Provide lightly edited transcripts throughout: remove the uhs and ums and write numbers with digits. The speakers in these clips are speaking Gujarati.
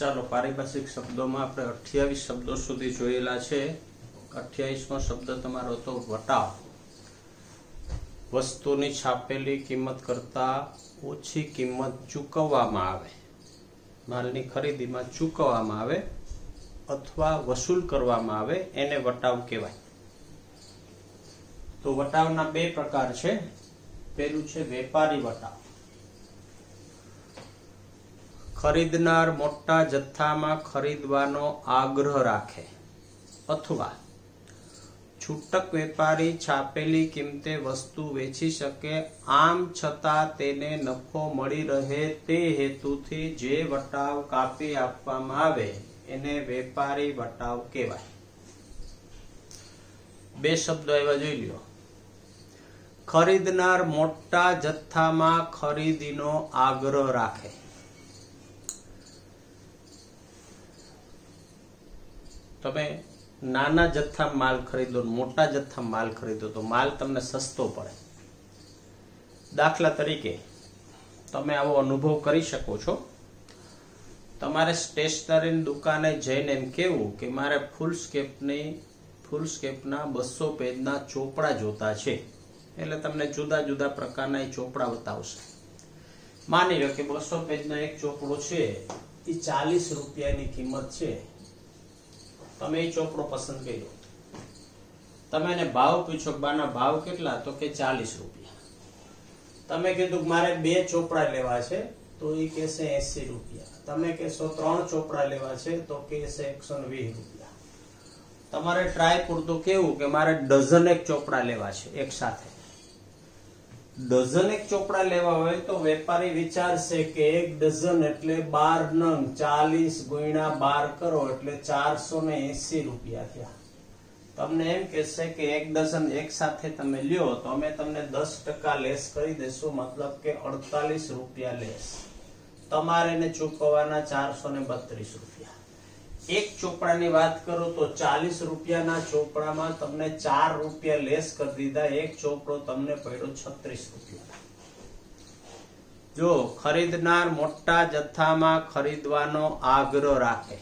ચાલો પારિભાષિક શબ્દોમાં આપણે 28 શબ્દો સુધી જોયેલા છે। 28મો શબ્દ તમારો તો વટાવ। વસ્તુની છાપેલી કિંમત કરતા ઓછી કિંમત ચૂકવવામાં આવે, માલની ખરીદીમાં ચૂકવવામાં આવે અથવા વસૂલ કરવામાં આવે એને વટાવ કહેવાય। તો વટાવના બે પ્રકાર છે। પહેલું છે વેપારી વટાવ। ખરીદનાર મોટા જથ્થામાં ખરીદવાનો આગ્રહ રાખે અથવા છૂટક વેપારી છાપેલી કિંમતે વસ્તુ વેચી શકે, આમ છતાં તેને નફો મળી રહે તે હેતુથી જે વટાવ કાપી આપવામાં આવે એને વેપારી વટાવ કહેવાય। બે શબ્દો એવા જોઈ લ્યો। ખરીદનાર મોટા જથ્થામાં ખરીદીનો આગ્રહ રાખે। તમે નાના જથ્થામાં માલ ખરીદો, મોટા જથ્થામાં માલ ખરીદો તો માલ તમને સસ્તો પડે। દાખલા તરીકે તમે આવો અનુભવ કરી શકો છો। તમારે સ્ટેશનરીની દુકાને જઈને એમ કહેવું કે મારે ફૂલ સ્કેપના 200 પેજના ચોપડા જોતા છે, એટલે તમને જુદા જુદા પ્રકારના ચોપડા બતાવશે। માની લો કે 200 પેજનો એક ચોપડો છે એ 40 રૂપિયાની કિંમત છે। તમે એ ચોપડો પસંદ કર્યો, તમે એને ભાવ પૂછો કે બાના ભાવ કેટલા, તો કે 40 રૂપિયા। તમે કીધું મારે 2 ચોપડા લેવા છે તો એ કહેશે 80 રૂપિયા। તમે કહેશો 3 ચોપડા લેવા છે તો કહેશે 120 રૂપિયા। તમારે ટ્રાય પૂરતું કેવું કે મારે ડઝન એક ચોપડા લેવા છે એક સાથે। ડઝન એક ચોપડા લેવા હોય તો વેપારી વિચારશે કે એક ડઝન એટલે 12 નંગ, 40 × 12 કરો એટલે 480 રૂપિયા થયા। તમને એમ કહેશે કે એક ડઝન એક સાથે તમે લ્યો તો અમે તમને 10% લેસ કરી દેશું, મતલબ કે 48 રૂપિયા લેસ। તમારે એને ચૂકવવાના 432 રૂપિયા। એક ચોપડાની વાત કરો તો 40 રૂપિયાના ચોપડામાં તમને 4 રૂપિયા લેસ કરી દીધા, એક ચોપડો તમને પડ્યો 36 રૂપિયા। જો ખરીદનાર મોટા જથ્થામાં ખરીદવાનો આગ્રહ રાખે,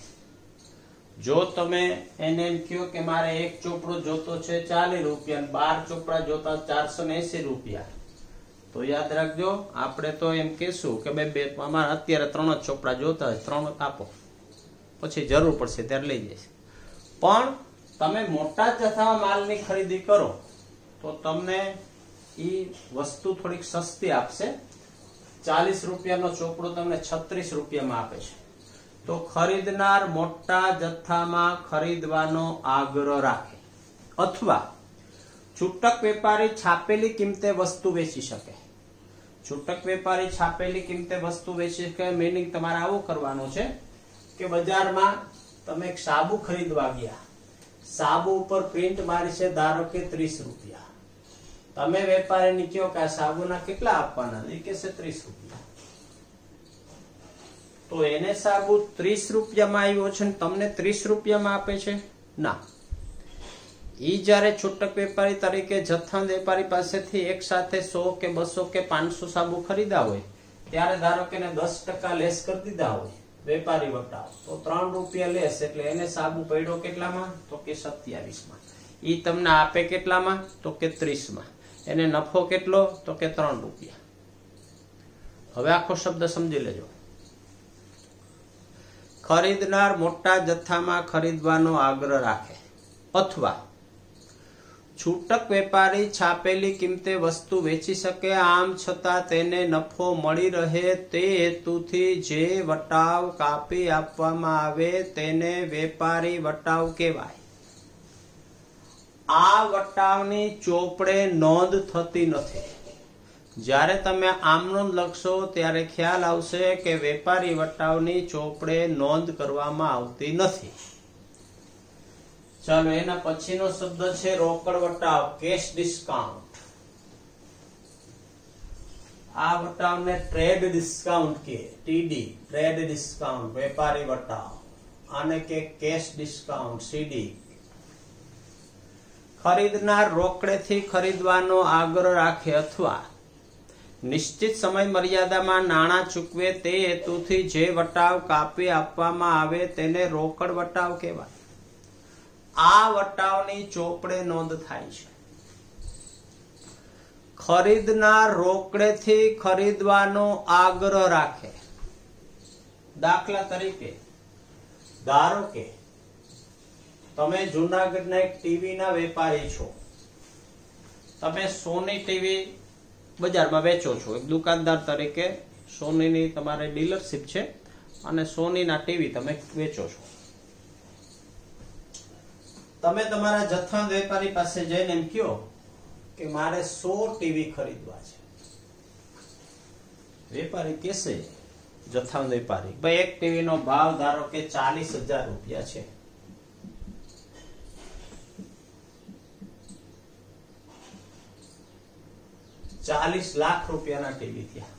જો તમે એને એમ કહો કે મારે એક ચોપડો જોતો છે 40 રૂપિયા, 12 ચોપડા જોતા 480 રૂપિયા, તો યાદ રાખજો આપણે તો એમ કહેશું કે ભાઈ અમારે અત્યારે 3 જ ચોપડા જોતા હોય, 3 આપો, પછી જરૂર પડશે ત્યારે લઈ જઈશ। પણ તમે મોટા જથ્થામાં માલની ખરીદી કરો તો તમને એ વસ્તુ થોડીક સસ્તી આપશે। 40 રૂપિયાનો ચોપડો તમને 36 રૂપિયામાં આપે છે। તો ખરીદનાર મોટા જથ્થામાં ખરીદવાનો આગ્રહ રાખે અથવા છૂટક વેપારી છાપેલી કિંમતે વસ્તુ વેચી શકે। છૂટક વેપારી છાપેલી કિંમતે વસ્તુ વેચી શકે મીનિંગ તમારે આવું કરવાનું છે કે બજારમાં તમે એક સાબુ ખરીદવા ગયા, સાબુ ઉપર પ્રિન્ટ મારી છે ધારો કે 30 રૂપિયા। તમે વેપારીને કહો કે આ સાબુના કેટલા આપવાના, એ કહેશે 30 રૂપિયા। તો એને સાબુ 30 રૂપિયામાં આવ્યો છે ને તમને 30 રૂપિયામાં આપે છે ના। ઈ જયારે છૂટક વેપારી તરીકે જથ્થા વેપારી પાસેથી એક સાથે 100 કે 200 કે 500 સાબુ ખરીદા હોય ત્યારે ધારો કે 10% લેસ કરી દીધા હોય વેપારી વટાવ, તો 3 રૂપિયા લેસ એટલે એને સાબુ પડ્યો કેટલામાં, તો કે 27માં। ઈ તમને આપે કેટલામાં, તો કે 30માં। એને નફો કેટલો, તો કે 3 રૂપિયા। હવે આખો શબ્દ સમજી લેજો। ખરીદનાર મોટા જથ્થામાં ખરીદવાનો આગ્રહ રાખે અથવા છૂટક વેપારી છાપેલી કિંમતે વસ્તુ વેચી શકે, આમ છતાં તેને નફો મળી રહે તે હેતુથી જે વટાવ કાપી આપવામાં આવે તેને વેપારી વટાવ કહેવાય। આ વટાવની ચોપડે નોંધ થતી નથી। જ્યારે તમે આમનો લખશો ત્યારે ખ્યાલ આવશે કે વેપારી વટાવની ચોપડે નોંધ કરવામાં આવતી નથી। ચાલો એના પછીનો શબ્દ છે રોકડ વટાવ, કેશ ડિસ્કાઉન્ટ। આ વટાવને ટ્રેડ ડિસ્કાઉન્ટ કે ટીડી, ટ્રેડ ડિસ્કાઉન્ટ વેપારી વટાવ, આને કે કેશ ડિસ્કાઉન્ટ સીડી। ખરીદનાર રોકડેથી ખરીદવાનો આગ્રહ રાખે અથવા નિશ્ચિત સમય મર્યાદામાં નાણાં ચૂકવે તે હેતુથી જે વટાવ કાપી આપવામાં આવે તેને રોકડ વટાવ કહેવાય. આ વટાવની ચોપડે નોંધ થાય છે. ખરીદનાર રોકડેથી ખરીદવાનો આગ્રહ રાખે. દાખલા તરીકે ધારો કે તમે જૂનાગઢના એક ટીવીના વેપારી છો. તમે સોની ટીવી બજારમાં વેચો છો. એક દુકાનદાર તરીકે સોનીની તમારે ડીલરશીપ છે અને સોનીના ટીવી તમે વેચો છો. તમે તમારા જથ્થાબંધ વેપારી પાસે જઈને એમ કહો કે મારે 100 ટીવી ખરીદવા છે. વેપારી કહેશે, જથ્થાબંધ વેપારી, ભાઈ એક ટીવી નો ભાવ ધારો કે 40,000 રૂપિયા છે. ₹40 લાખ રૂપિયાના ટીવી થયા.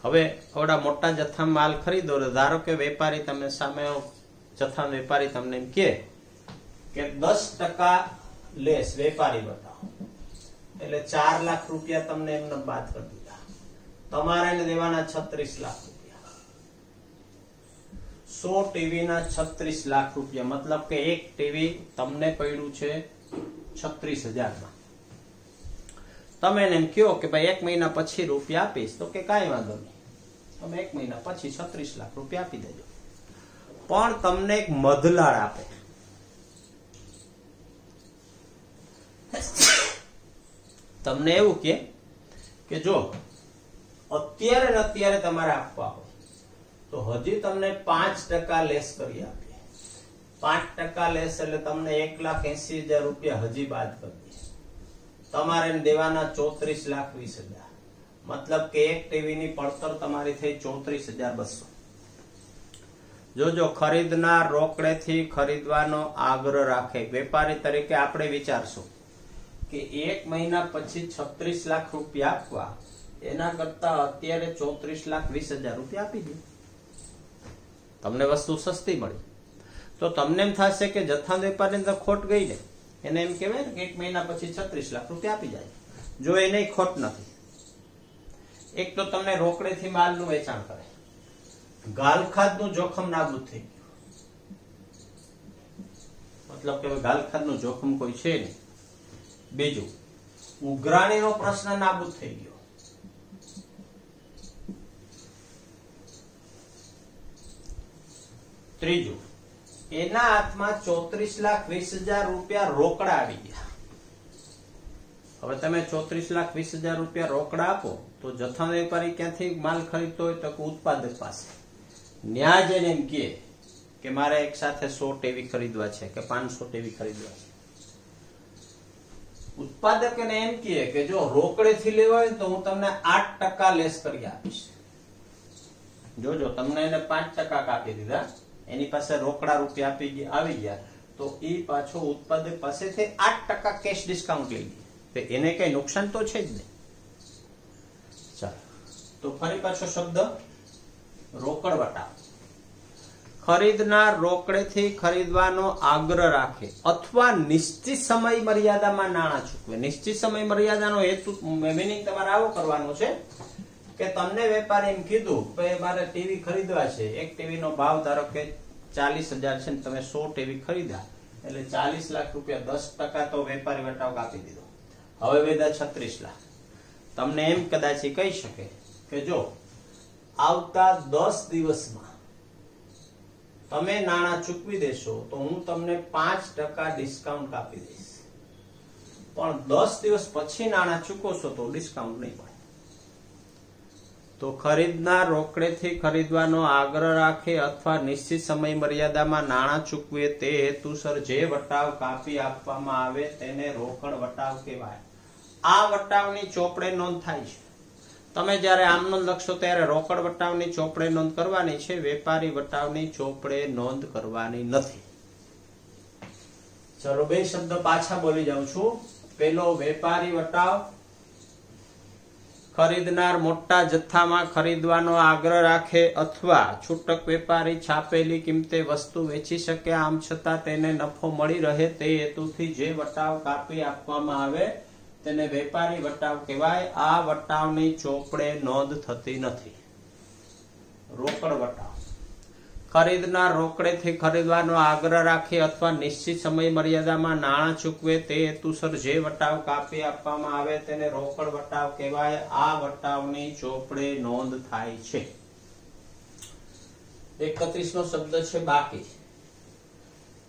હવે થોડા મોટા જથ્થામાં માલ ખરીદો. ધારો કે વેપારી તમે સામે જથ્થાબંધ વેપારી તમને એમ કે 10% લેસ વેપારી બતાવો, એટલે 4 લાખ રૂપિયા તમને એમને બાદ કરી દીધા. તમારે એને દેવાના 36 લાખ રૂપિયા. 100 ટીવી ના 36 લાખ રૂપિયા, મતલબ કે એક ટીવી તમને પડ્યું છે 36,000 માં. તમે એને એમ કહો કે ભાઈ 1 મહિના પછી રૂપિયા આપીશ, તો કે કાંઈ વાંધો નહીં, તમે 1 મહિના પછી 36 લાખ રૂપિયા આપી દેજો. પણ તમને એક મધલાળ આપે. તમને એવું કે જો અત્યારે તમારે આપવા હોય તો હજી તમને 5% લેસ કરી આપીએ. 5% લેસ એટલે તમને 1,80,000 રૂપિયા હજી બાદ કરી દે. તમારે દેવાના 34,20,000. મતલબ કે એક ટીવી ની પડતર તમારી થઈ 34,200. જોજો, ખરીદનાર રોકડેથી ખરીદવાનો આગ્રહ રાખે. વેપારી તરીકે આપણે વિચારશું કે 1 મહિના પછી 36 લાખ રૂપિયા આપવા એના કરતા અત્યારે 34,20,000 રૂપિયા આપી દે. તમને વસ્તુ સસ્તી મળી. તો તમને એમ થશે કે જથ્થાબંધ વેપારીની તો ખોટ ગઈ ને. એને એમ કહેવાય ને કે 1 મહિના પછી 36 લાખ રૂપિયા આપી જાય. જો એને ખોટ નથી. એક તો તમને રોકડેથી માલનું વેચાણ કરે, ગાલખાદનું જોખમ નાબૂદ થઈ ગયું. મતલબ કે ગાલખાદનું જોખમ કોઈ છે નહીં. બીજું, ઉઘરાણીનો પ્રશ્ન નાબૂદ થઈ ગયો. ત્રીજું, એના હાથમાં 34,20,000 રૂપિયા રોકડા આવી ગયા. હવે તમે 34,20,000 રૂપિયા રોકડા આપો તો જથ્થાબંધ વેપારી ક્યાંથી માલ ખરીદતો હોય તો ઉત્પાદક પાસે. ન્યા જઈને એમ કે મારે એક સાથે 100 ટીવી ખરીદવા છે કે 500 ટીવી ખરીદવા છે. ઉત્પાદક એને એમ કે જો રોકડેથી લેવા હોય તો હું તમને 8% લેસ કરી આપીશ. જોજો, તમને એને 5% કાપી દીધા, એની પાસે રોકડા રૂપિયા આવી ગયા તો એ પાછો ઉત્પાદક પાસેથી 8% કેશ ડિસ્કાઉન્ટ લઈ લે. એને કઈ નુકસાન તો છે જ નહીં. ચાલો, તો ફરી પાછો શબ્દ રોકડ વટાવ. ખરીદનાર રોકડેથી ખરીદવાનો આગ્રહ રાખે અથવા નિશ્ચિત સમય મર્યાદામાં નાણાં ચૂકવે. નિશ્ચિત સમય મર્યાદાનો હેતુ, મિનિંગ તમારે આવો કરવાનો છે કે તમને વેપારી એમ કીધું કે મારે ટીવી ખરીદવા છે. એક ટીવી નો ભાવ ધારો કે 40,000 છે ને તમે 100 ટીવી ખરીદ્યા એટલે 40 લાખ રૂપિયા. 10% તો વેપારી વટાવ કાપી દીધો. હવે વેદા 36 લાખ. તમને એમ કદાચ કહી શકે કે જો આવતા 10 દિવસમાં તમે નાણાં ચૂકવી દેશો તો હું તમને 5% ડિસ્કાઉન્ટ આપી દઈશ. પણ 10 દિવસ પછી નાણાં ચૂકવશો તો ડિસ્કાઉન્ટ નહીં મળે. તો ખરીદનાર રોકડેથી ખરીદવાનો આગ્રહ રાખે અથવા નિશ્ચિત સમય મર્યાદામાં નાણાં ચૂકવે તે હેતુસર જે વટાવ કાપી આપવામાં આવે તેને રોકડ વટાવ કહેવાય. આ વટાવની ચોપડે નોંધ થાય છે. તમે જયારે આમ નોંધ લખશો ત્યારે રોકડ વટાવની ચોપડે નોંધ કરવાની છે. વેપારી વટાવની ચોપડે નોંધ કરવાની નથી. ચલો, 2 શબ્દ પાછા બોલી જાઉં છું. પેલો વેપારી વટાવ. ખરીદનાર મોટા જથ્થામાં ખરીદવાનો આગ્રહ રાખે અથવા છૂટક વેપારી છાપેલી કિંમતે વસ્તુ વેચી શકે, આમ છતાં તેને નફો મળી રહે તે હેતુથી જે વટાવ કાપી આપવામાં આવે તેને વેપારી વટાવ કહેવાય. આ વટાવની ચોપડે નોંધ થતી નથી. રોકડ વટાવ. ખરીદનાર રોકડેથી ખરીદવાનો આગ્રહ રાખે અથવા નિશ્ચિત સમય મર્યાદામાં નાણાં ચૂકવે તે હેતુસર જે વટાવ કાપી આપવામાં આવે તેને રોકડ વટાવ કહેવાય. આ વટાવની ચોપડે નોંધ થાય છે. 31નો શબ્દ છે બાકી.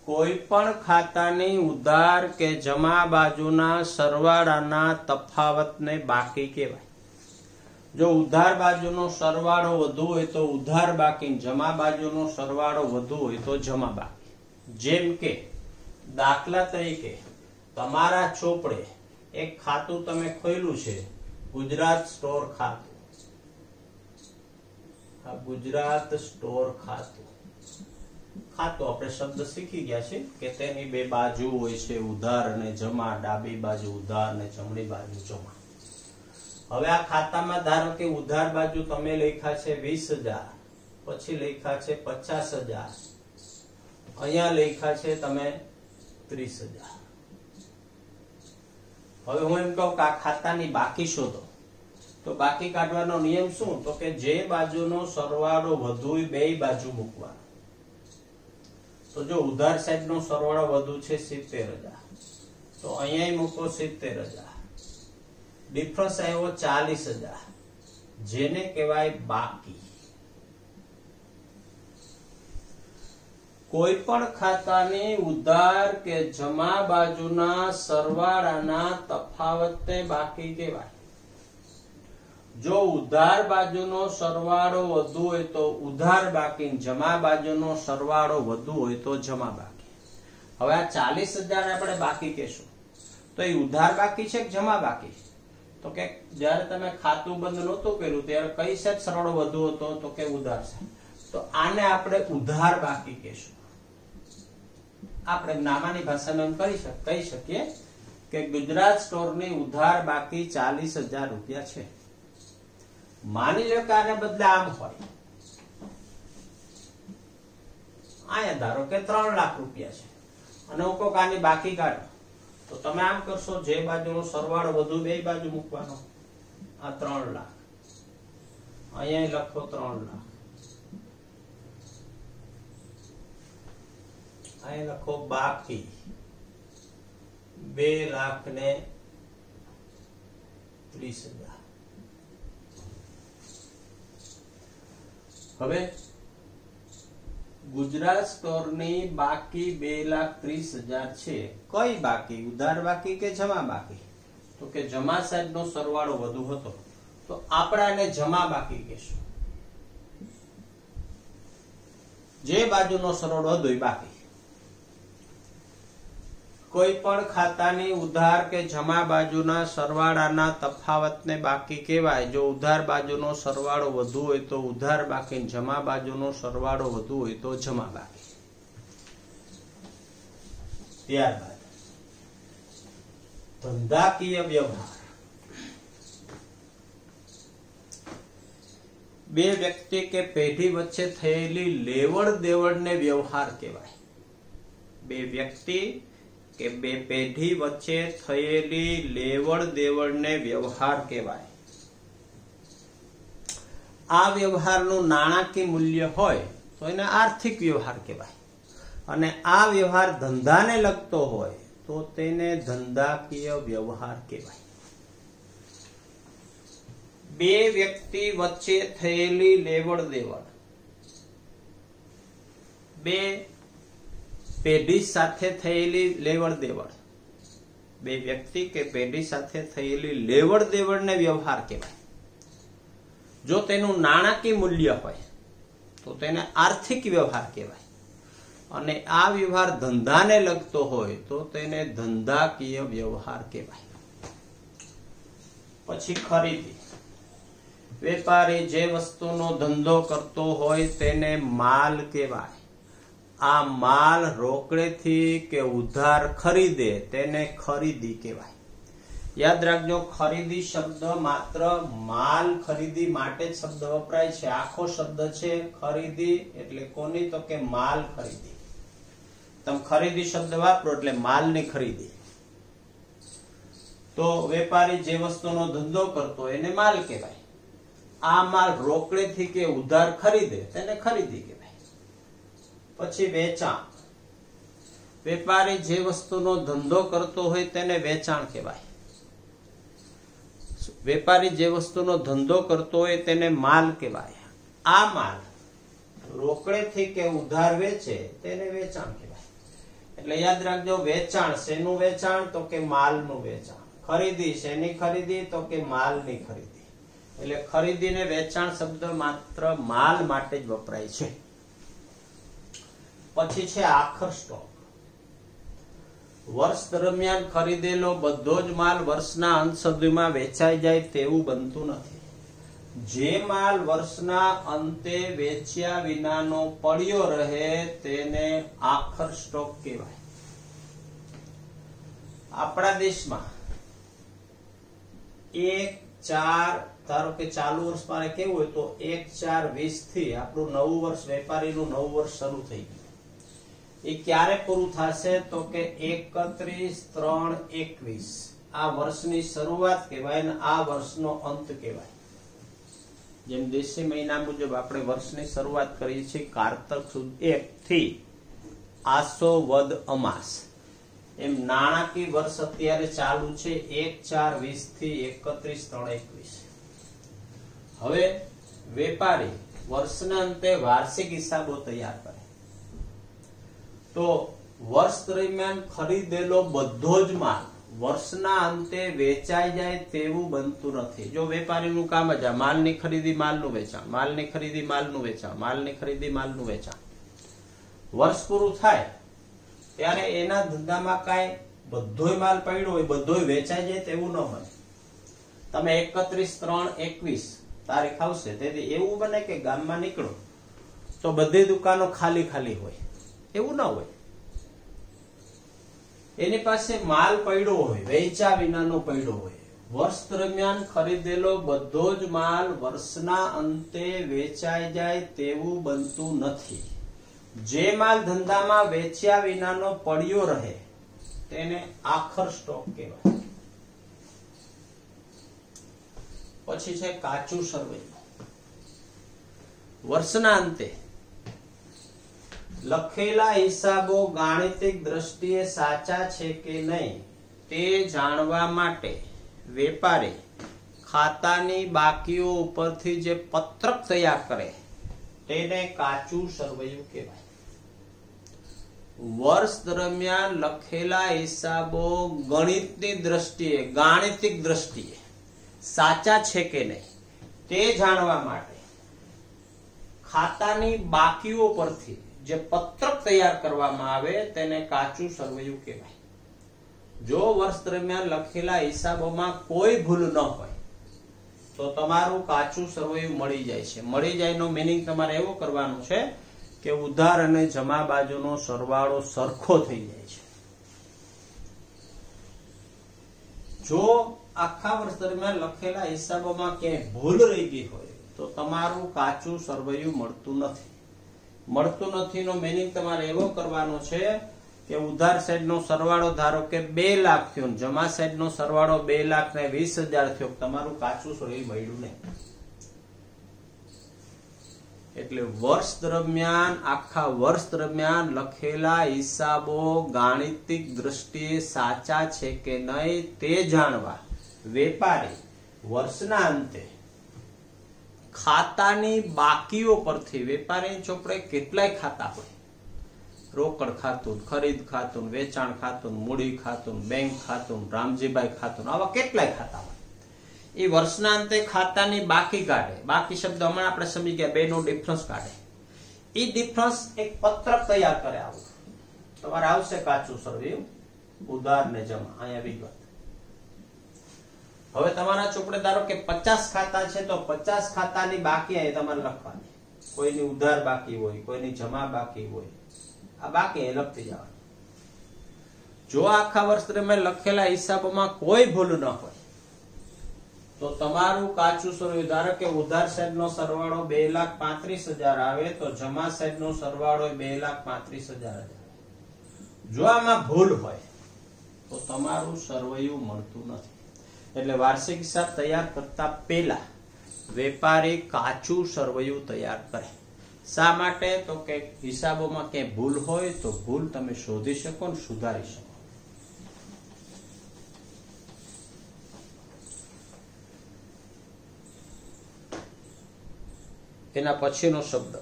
કોઈ પણ ખાતાની ઉધાર કે જમા બાજુના સરવાળાના તફાવતને બાકી કહેવાય. જો ઉધાર બાજુનો સરવાળો વધુ હોય તો ઉધાર બાકી, જમા બાજુનો સરવાળો વધુ હોય તો જમા બાકી. જેમ કે દાખલા તરીકે તમારા ચોપડે એક ખાતું તમે ખોલ્યું છે, ગુજરાત સ્ટોર ખાતું. આ ગુજરાત સ્ટોર ખાતું. ખાતું આપણે શબ્દ શીખી ગયા છે કે તેની બે બાજુ હોય છે, ઉધાર અને જમા. ડાબી બાજુ ઉધાર અને જમણી બાજુ જમા. હવે આ ખાતામાં ધારો કે ઉધાર બાજુ તમે લખ્યા છે 20,000, પછી લખ્યા છે 50,000, અહીંયા લખ્યા છે તમે 30,000. હવે હું એમ કહું કે આ ખાતાની બાકી શોધો, તો બાકી કાઢવાનો નિયમ શું? તો કે જે બાજુનો સરવાળો વધુ બે બાજુ મૂકવાનો. તો જો ઉધાર સાઈડનો સરવાળો વધુ છે 70,000, તો અહીંયા મૂકો 70,000. ડિફરન્સ આવ્યો 40,000, જેને કહેવાય બાકી. કોઈ પણ ખાતાની ઉધાર કે જમા બાજુના સરવાળાના તફાવતને બાકી કહેવાય. જો ઉધાર બાજુનો સરવાળો વધુ હોય તો ઉધાર બાકી, જમા બાજુનો સરવાળો વધુ હોય તો જમા બાકી. હવે આ 40,000 આપણે બાકી કહેશું, તો એ ઉધાર બાકી છે કે જમા બાકી? તો કે જયારે તમે ખાતું બંધ નહોતું કર્યું ત્યારે કઈ સાઈડ સરવાળો વધુ હતો? તો કે ઉધાર સાઈડ. તો આને આપણે ઉધાર બાકી કહેશું. આપણે નામાની ભાષામાં કહી શકીએ કે ગુજરાત સ્ટોરની ઉધાર બાકી 40,000 રૂપિયા છે. માની લો કે આને બદલે આમ હોય, અહીંયા ધારો કે 3 લાખ રૂપિયા છે અને હું કહું કે આની બાકી કાઢો, તો તમે આમ કરશો, જે બાજુનો સરવાળો વધુ બે બાજુ મૂકવાનો. આ 3 લાખ, અહીંયા લખો 3 લાખ, અહીંયા લખો બાકી 2,30,000. હવે ગુજરાત સ્ટોરની બાકી 2,30,000 છે. કઈ બાકી? ઉધાર બાકી કે જમા બાકી? તો કે જમા સાઈડનો સરવાળો વધુ હતો, તો આપણે આને જમા બાકી કહેશું. જે બાજુનો સરવાળો વધુ એ બાકી. કોઈ પણ ખાતાની ઉધાર કે જમા બાજુના સરવાળાના તફાવતને બાકી કહેવાય. જો ઉધાર બાજુનો સરવાળો વધુ હોય તો ઉધાર બાકી, જમા બાજુનો સરવાળો વધુ હોય તો જમા બાકી. ત્યારબાદ ધંધાકીય વ્યવહાર. બે વ્યક્તિ કે પેઢી વચ્ચે થયેલી લેવડ દેવડને વ્યવહાર કહેવાય. બે વ્યક્તિ કે બે પેઢી વચ્ચે થયેલી લેવડ દેવડને વ્યવહાર કહેવાય. આ વ્યવહારનું નાણાકીય મૂલ્ય હોય તો એને આર્થિક વ્યવહાર કહેવાય, અને આ વ્યવહાર ધંધાને લગતો હોય તો તેને ધંધાકીય વ્યવહાર કહેવાય. બે વ્યક્તિ વચ્ચે થયેલી લેવડ દેવડ, બે પેઢી સાથે થયેલી લેવડ દેવડ, બે વ્યક્તિ કે પેઢી સાથે થયેલી લેવડ દેવડને વ્યવહાર કહેવાય. જો તેનું નાણાકીય મૂલ્ય હોય તો તેને આર્થિક વ્યવહાર કહેવાય, અને આ વ્યવહાર ધંધાને લગતો હોય તો તેને ધંધાકીય વ્યવહાર કહેવાય. પછી ખરીદી. વેપારી જે વસ્તુનો ધંધો કરતો હોય તેને માલ કહેવાય. આ માલ રોકડેથી કે ઉધાર ખરીદે તેને ખરીદી કહેવાય. યાદ રાખજો, ખરીદી શબ્દ માત્ર માલ ખરીદી માટે જ શબ્દ વપરાય છે. આખો શબ્દ છે ખરીદી, એટલે કોની? તો કે માલ ખરીદી. તમે ખરીદી શબ્દ વાપરો એટલે માલની ખરીદી. તો તો વેપારી જે વસ્તુનો ધંધો કરતો હોય એને માલ કહેવાય. આ માલ રોકડેથી કે ઉધાર ખરીદે તેને ખરીદી કહેવાય. પછી વેચાણ. વેપારી જે વસ્તુનો ધંધો કરતો હોય તેને વેચાણ કહેવાય. વેપારી જે વસ્તુનો ધંધો કરતો હોય તેને માલ કહેવાય. આ માલ રોકડેથી કે ઉધાર વેચે તેને વેચાણ કહેવાય. એટલે યાદ રાખજો, વેચાણ શેનું વેચાણ? તો કે માલનું વેચાણ. ખરીદી શેની ખરીદી? તો કે માલની ખરીદી. એટલે ખરીદી ને વેચાણ શબ્દ માત્ર માલ માટે જ વપરાય છે. પછી છે આખર સ્ટોક. વર્ષ દરમિયાન ખરીદેલો બધો જ માલ વર્ષના અંત સુધીમાં વેચાઈ જાય તેવું બનતું નથી. જે માલ વર્ષના અંતે વેચ્યા વિનાનો પડ્યો રહે તેને આખર સ્ટોક કહેવાય. આપણા દેશમાં 1/4 ધારો કે ચાલુ વર્ષ મારે કેવું હોય તો 1/4/20 થી આપણું નવું વર્ષ, વેપારીનું નવું વર્ષ શરૂ થઈ ગયું. એ ક્યારે પૂરું થશે? તો કે 31/3/21. આ વર્ષની શરૂઆત કહેવાય ને આ વર્ષનો અંત કહેવાય. જેમ દેશી મહિના મુજબ આપણે વર્ષની શરૂઆત કરીએ છીએ કારતક સુદ 1 થી આસો વદ અમાસ, એમ નાણાકીય વર્ષ અત્યારે ચાલુ છે 1/4/20 થી 31/3/21. હવે વેપારી વર્ષના અંતે વાર્ષિક હિસાબો તૈયાર કરે તો વર્ષ દરમિયાન ખરીદેલો બધો જ માલ વર્ષના અંતે વેચાઈ જાય તેવું બનતું નથી. જો વેપારીનું કામ જ આ માલની ખરીદી, માલનું વેચાણ, માલની ખરીદી, માલનું વેચાણ, માલની ખરીદી, માલનું વેચાણ. વર્ષ પૂરું થાય ત્યારે એના ધંધામાં કાંઈ બધોય માલ પડ્યો હોય બધોય વેચાઈ જાય તેવું ન બને. તમે 31/3/21 તારીખ આવશે તેથી એવું બને કે ગામમાં નીકળો તો બધી દુકાનો ખાલી ખાલી હોય, એવું ન હોય. એની પાસે માલ પડ્યો હોય, વેચા વિનાનો પડ્યો હોય. વર્ષ દરમિયાન ખરીદેલો બધો જ માલ વર્ષના અંતે વેચાઈ જાય તેવું બનતું નથી. જે માલ ધંધામાં વેચ્યા વિનાનો પડ્યો રહે તેને આખર સ્ટોક કહેવાય. પછી છે કાચું સરવૈયું. વર્ષના અંતે લખેલા હિસાબો ગાણિતિક દ્રષ્ટિએ સાચા છે કે નહીં તે જાણવા માટે વેપારી ખાતાની બાકીઓ ઉપરથી જે પત્રક તૈયાર કરે તેને કાચું સરવૈયું કહેવાય. વર્ષ દરમિયાન લખેલા હિસાબો ગણિતની દ્રષ્ટિએ, ગાણિતિક દ્રષ્ટિએ સાચા છે કે નહીં તે જાણવા માટે ખાતાની બાકીઓ પરથી જે પત્રક તૈયાર કરવામાં આવે તેને કાચું સરવૈયું કહેવાય. જો વર્ષ દરમિયાન લખેલા હિસાબોમાં કોઈ ભૂલ ન હોય તો તમારું કાચું સરવૈયું મળી જાય છે. મળી જાયનો મીનિંગ તમારે એવો કરવાનું છે કે ઉધાર અને જમા બાજુનો સરવાળો સરખો થઈ જાય છે. જો આખા વર્ષ દરમિયાન લખેલા હિસાબોમાં ક્યાંય ભૂલ રહી ગઈ હોય તો તમારું કાચું સરવૈયું મળતું નથી. મળતું નથી નો મીનિંગ તમારે એવો કરવાનો છે કે ઉધાર સાઈડ નો સરવાળો ધારો કે 2 લાખ થયો, જમા સાઈડ નો સરવાળો 2,20,000 થયો, તમારું કાચું સરવૈયું મળ્યું નહીં. એટલે વર્ષ દરમિયાન, આખા વર્ષ દરમિયાન લખેલા હિસાબો ગાણિતિક દ્રષ્ટિએ સાચા છે કે નહીં તે જાણવા વેપારી વર્ષના અંતે ખાતાની બાકીઓ પરથી, વેપારીની ચોપડે કેટલાય ખાતા હોય, રોકડ ખાતું, ખરીદ ખાતું, વેચાણ ખાતું, મૂડી ખાતું, બેંક ખાતું, રામજીભાઈ ખાતું, આવા કેટલાય ખાતા હોય. એ વર્ષના અંતે ખાતાની બાકી કાઢે. બાકી શબ્દ હમણાં આપણે સમજી ગયા, બેનો ડિફરન્સ કાઢે. એ ડિફરન્સ એક પત્રક તૈયાર કરે. આવું તમારે આવશે કાચું સરવૈયું, ઉધાર ને જમા. અહીંયા વિગત. હવે તમારા ચોપડે ધારો કે 50 ખાતા છે તો 50 ખાતાની બાકી અહીં તમારે લખવાની. કોઈની ઉધાર બાકી હોય, કોઈની જમા બાકી હોય, આ બાકી અહીં લખતી જવાની. જો આખા વર્ષ દરમિયાન લખેલા હિસાબોમાં કોઈ ભૂલ ન હોય તો તમારું કાચું સરવૈયું, ધારો કે ઉધાર સાઈડ નો સરવાળો 2,35,000 આવે તો જમા સાઈડ નો સરવાળો 2,35,000 આવે. જો આમાં ભૂલ હોય તો તમારું સરવૈયું મળતું નથી. એટલે વાર્ષિક હિસાબ તૈયાર કરતા પહેલા વેપારી કાચું સરવૈયું તૈયાર કરે. શા માટે? તો કે હિસાબોમાં ક્યાંય ભૂલ હોય તો ભૂલ તમે શોધી શકો અને સુધારી શકો. એના પછીનો શબ્દ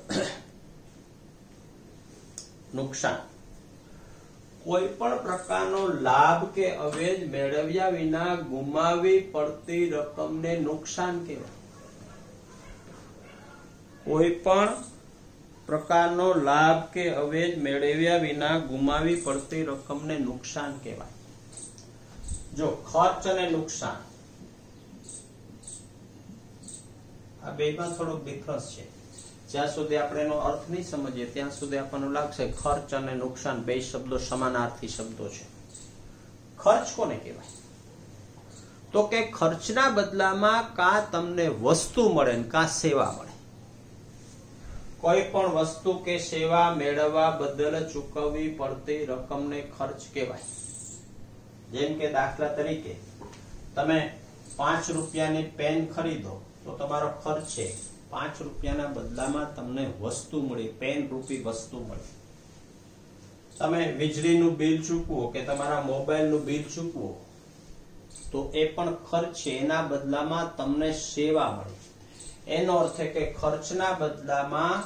નુકસાન. કોઈ પણ પ્રકારનો લાભ કે અવેજ મેળવ્યા વિના ગુમાવી પડતી રકમને નુકસાન કહેવાય. કોઈ પણ પ્રકારનો લાભ કે અવેજ મેળવ્યા વિના ગુમાવી પડતી રકમને નુકસાન કહેવાય. જો ખર્ચ અને નુકસાન આ બેમાં થોડોક ડિફરન્સ છે. જ્યાં સુધી આપણે એનો અર્થ નહીં સમજીએ ત્યાં સુધી આપણને લાગશે ખર્ચ અને નુકસાન બે શબ્દો સમાનાર્થી શબ્દો છે. ખર્ચ કોને કહેવાય? તો કે ખર્ચના બદલામાં કા તમને વસ્તુ મળે ને કા સેવા મળે. કોઈ પણ વસ્તુ કે સેવા મેળવવા બદલ ચૂકવવી પડતી રકમને ખર્ચ કહેવાય. જેમ કે દાખલા તરીકે તમે 5 રૂપિયાની પેન ખરીદો તો તમારો ખર્ચ છે. 5 રૂપિયાના બદલામાં તમને વસ્તુ મળી, પેન રૂપી વસ્તુ મળી. તમે વીજળીનું બિલ ચૂકવો કે તમારા મોબાઈલનું બિલ ચૂકવો તો એ પણ ખર્ચ છે. એના બદલામાં તમને સેવા મળી. એનો અર્થ કે ખર્ચના બદલામાં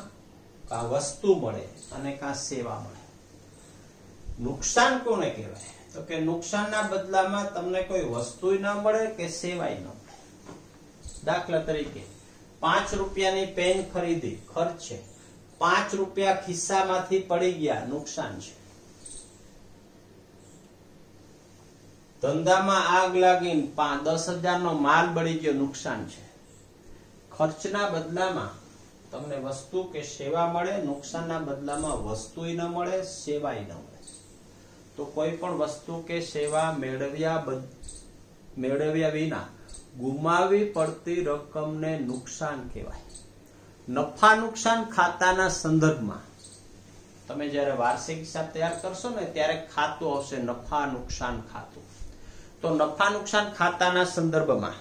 કા વસ્તુ મળે અને કા સેવા મળે. નુકસાન કોને કહેવાય? તો કે નુકસાનના બદલામાં તમને કોઈ વસ્તુ ન મળે કે સેવાય ન મળે. દાખલા તરીકે 5 રૂપિયાની પેન ખરીદી, ખર્ચ છે. 5 રૂપિયા ખિસ્સામાંથી પડી ગયા, નુકસાન છે. ધંધામાં આગ લાગીને 10,000 નો માલ બળી ગયો, નુકસાન છે. ખર્ચના બદલામાં તમને વસ્તુ કે સેવા મળે, નુકસાનના બદલામાં વસ્તુ ન મળે, સેવાય ન મળે. તો કોઈ પણ વસ્તુ કે સેવા મેળવ્યા વિના ગુમાવી પડતી રકમને નુકસાન કહેવાય. નફા નુકસાન ખાતાના સંદર્ભમાં તમે જ્યારે વાર્ષિક હિસાબ તૈયાર કરશો ને ત્યારે ખાતું આવશે નફા નુકસાન ખાતું. તો નફા નુકસાન ખાતાના સંદર્ભમાં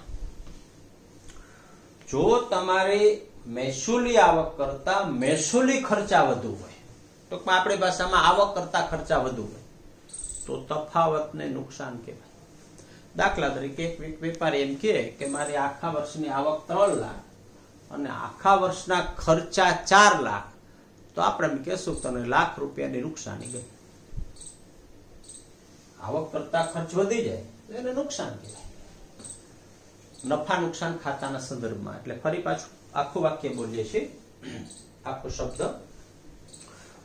જો તમારી મહેસૂલી આવક કરતા મહેસૂલી ખર્ચા વધુ હોય, ટૂંકમાં આપણી ભાષામાં આવક કરતા ખર્ચા વધુ હોય તો તફાવતને નુકસાન કહેવાય. દાખલા તરીકે એક વેપારી એમ કે મારી આખા વર્ષની આવક 3 લાખ અને આખા વર્ષના ખર્ચા 4 લાખ, તો આપણે એમ કહેશું તને લાખ રૂપિયાની નુકસાની ગઈ. આવક કરતા ખર્ચ વધી જાય તો એને નુકસાન કહેવાય. નફા નુકસાન ખાતાના સંદર્ભમાં. એટલે ફરી પાછું આખું વાક્ય બોલીએ છીએ, આખો શબ્દ.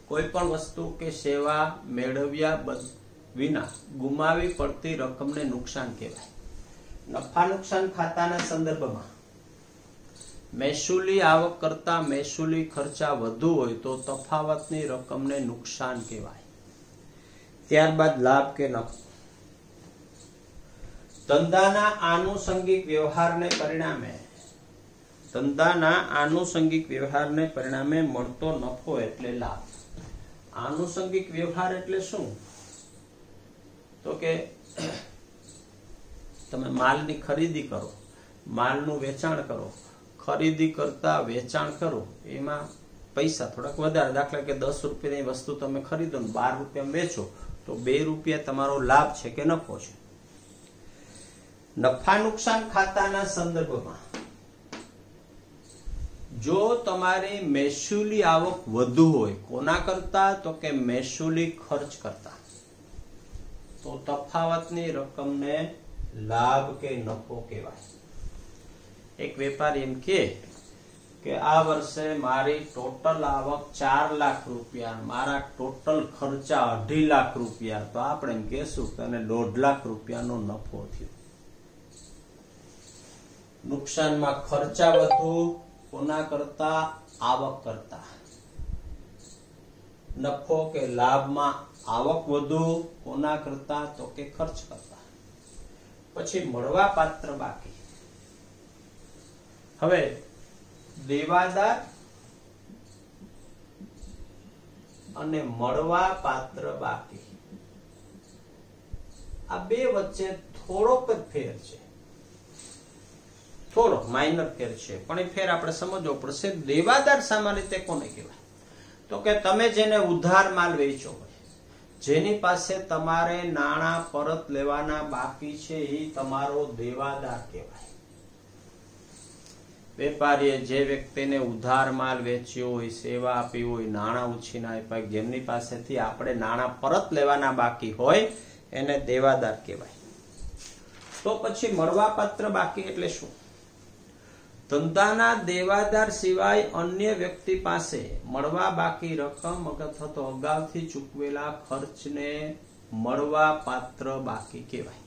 કોઈ પણ વસ્તુ કે સેવા મેળવ્યા વિના ગુમાવી પડતી રકમને નુકસાન કહેવાય. નફા નુકસાન ખાતાના સંદર્ભમાં મહેસૂલી આવક કરતા મહેસૂલી ખર્ચા વધુ હોય તો તફાવતની રકમને નુકસાન કહેવાય. ત્યારબાદ લાભ કે નફો. ધંધાના આનુષંગિક વ્યવહારને પરિણામે મળતો નફો એટલે લાભ. આનુષંગિક વ્યવહાર એટલે શું? તો કે તમે માલની ખરીદી કરો, માલનું વેચાણ કરો, ખરીદી કરતા વેચાણ કરો, એમાં પૈસા થોડાક વધારે. દાખલા કે 10 રૂપિયાની વસ્તુ તમે ખરીદો ને 12 રૂપિયા વેચો તો 2 રૂપિયા તમારો લાભ છે કે નફો છે. નફા નુકસાન ખાતાના સંદર્ભમાં જો તમારી મહેસૂલી આવક વધુ હોય, કોના કરતા? તો કે મહેસૂલી ખર્ચ કરતા, તો તફાવતની રકમને લાભ કે નફો કહેવાય. એક વેપારી એમ કે આ વર્ષે મારી ટોટલ આવક 4 લાખ રૂપિયા, મારા ટોટલ ખર્ચા 2.5 લાખ રૂપિયા, તો આપણે એમ કહેશું કે 1.5 લાખ રૂપિયાનો નફો થયો. નુકસાનમાં ખર્ચા વધુ, કોના કરતા? આવક કરતા. નફો કે લાભમાં આવક વધુ, કોના કરતા? તો કે ખર્ચ કરતા. પછી મળવા પાત્ર બાકી. હવે દેવાદાર અને મળવા પાત્ર બાકી, આ બે વચ્ચે થોડોક જ ફેર છે. થોડો માઇનર ફેર છે, પણ એ ફેર આપણે સમજવો પડશે. દેવાદાર સામાન્ય રીતે કોને કહેવાય? તો કે તમે જેને ઉધાર માલ વેચો હોય, જેની પાસે તમારે નાણાં પરત લેવાના બાકી છે, એ તમારો દેવાદાર કહેવાય. વેપારીએ જે વ્યક્તિને ઉધાર માલ વેચ્યો હોય, સેવા આપી હોય, નાણાં ઉછીના આપ્યા, જેમની પાસેથી આપણે નાણાં પરત લેવાના બાકી હોય, એને દેવાદાર કહેવાય. તો પછી મળવાપાત્ર બાકી એટલે શું? ધંધાના દેવાદાર સિવાય અન્ય વ્યક્તિ પાસે મળવા બાકી રકમ અથવા તો અગાઉથી ચૂકવેલા ખર્ચને મળવાપાત્ર બાકી કહેવાય.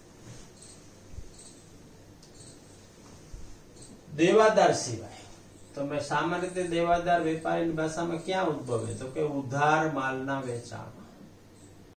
દેવાદાર સિવાય તમે સામાન્ય રીતે દેવાદાર વેપારીની ભાષામાં ક્યાં ઉદ્ભવે? તો કે ઉધાર માલના વેચાણ.